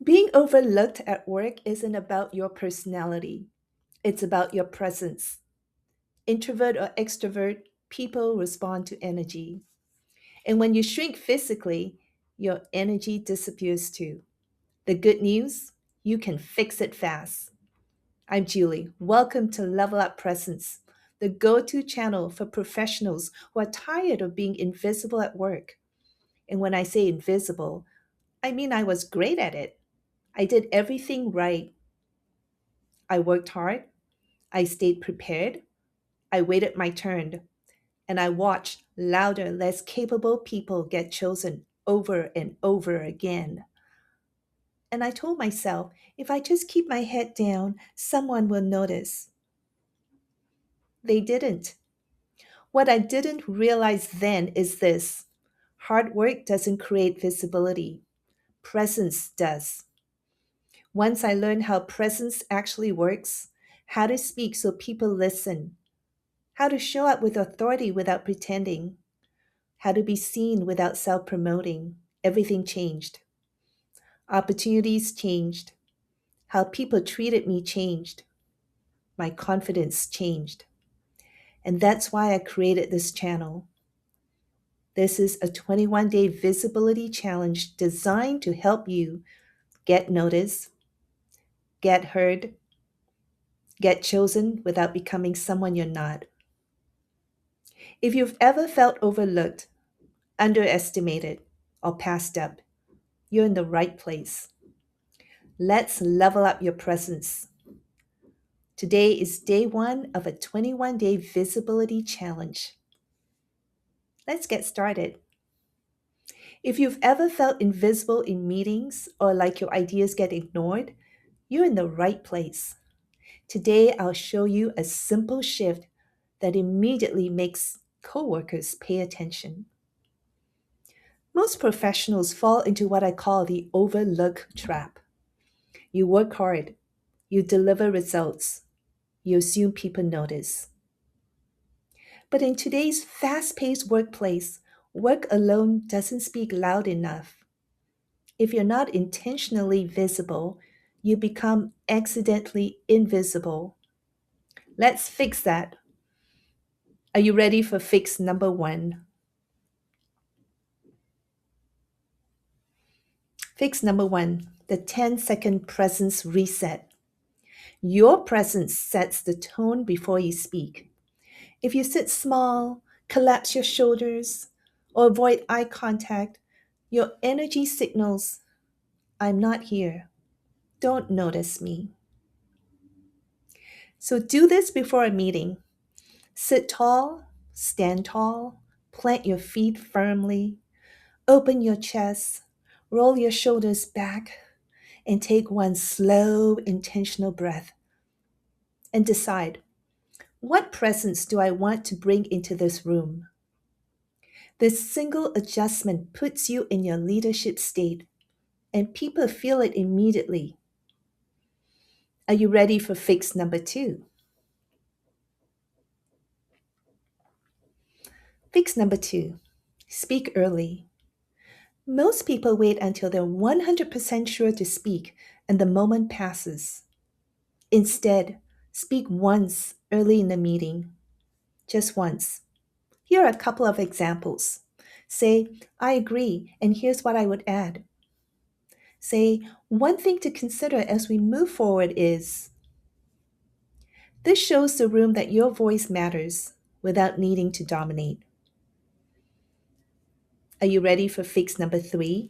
Being overlooked at work isn't about your personality, it's about your presence. Introvert or extrovert, people respond to energy. And when you shrink physically, your energy disappears too. The good news, you can fix it fast. I'm Julie. Welcome to Level Up Presence, the go to channel for professionals who are tired of being invisible at work. And when I say invisible, I mean I was great at it. I did everything right. I worked hard, I stayed prepared, I waited my turn, and I watched louder, less capable people get chosen over and over again. And I told myself, if I just keep my head down, someone will notice. They didn't. What I didn't realize then is this: hard work doesn't create visibility, presence does. Once I learned how presence actually works, how to speak so people listen, how to show up with authority without pretending, how to be seen without self promoting, everything changed. Opportunities changed. How people treated me changed. My confidence changed. And that's why I created this channel. This is a 21-day visibility challenge designed to help you get noticed, get heard, get chosen without becoming someone you're not. If you've ever felt overlooked, underestimated, or passed up, you're in the right place. Let's level up your presence. Today is day one of a 21-day visibility challenge. Let's get started. If you've ever felt invisible in meetings or like your ideas get ignored, you're in the right place. Today, I'll show you a simple shift that immediately makes coworkers pay attention. Most professionals fall into what I call the overlook trap. You work hard, you deliver results, you assume people notice. But in today's fast paced workplace, work alone doesn't speak loud enough. If you're not intentionally visible, you become accidentally invisible. Let's fix that. Are you ready for fix number one? Fix number one, the 10-second presence reset. Your presence sets the tone before you speak. If you sit small, collapse your shoulders, or avoid eye contact, your energy signals, I'm not here. Don't notice me. So do this before a meeting. Sit tall, stand tall, plant your feet firmly, open your chest, roll your shoulders back, and take one slow, intentional breath. And decide, what presence do I want to bring into this room? This single adjustment puts you in your leadership state, and people feel it immediately. Are you ready for fix number two? Fix number two, speak early. Most people wait until they're 100% sure to speak and the moment passes. Instead, speak once early in the meeting, just once. Here are a couple of examples. Say, I agree, and here's what I would add. Say, one thing to consider as we move forward is. This shows the room that your voice matters without needing to dominate. Are you ready for fix number three?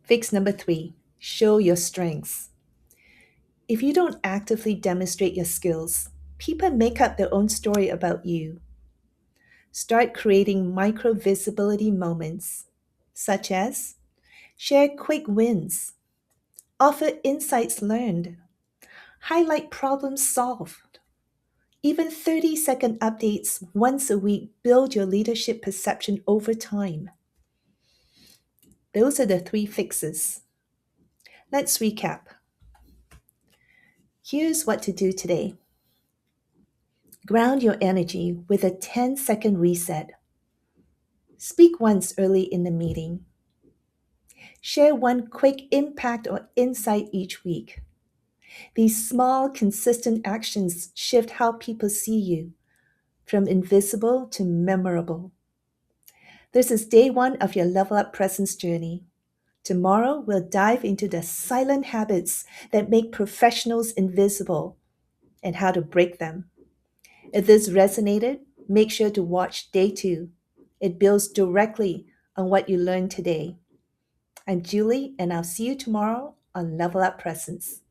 Fix number three, show your strengths. If you don't actively demonstrate your skills, people make up their own story about you. Start creating micro visibility moments, such as share quick wins, offer insights learned, highlight problems solved. Even 30-second updates once a week build your leadership perception over time. Those are the three fixes. Let's recap. Here's what to do today. Ground your energy with a 10-second reset. Speak once early in the meeting. Share one quick impact or insight each week. These small, consistent actions shift how people see you, from invisible to memorable. This is day one of your Level Up Presence journey. Tomorrow, we'll dive into the silent habits that make professionals invisible and how to break them. If this resonated, make sure to watch day two. It builds directly on what you learned today. I'm Julie, and I'll see you tomorrow on Level Up Presence.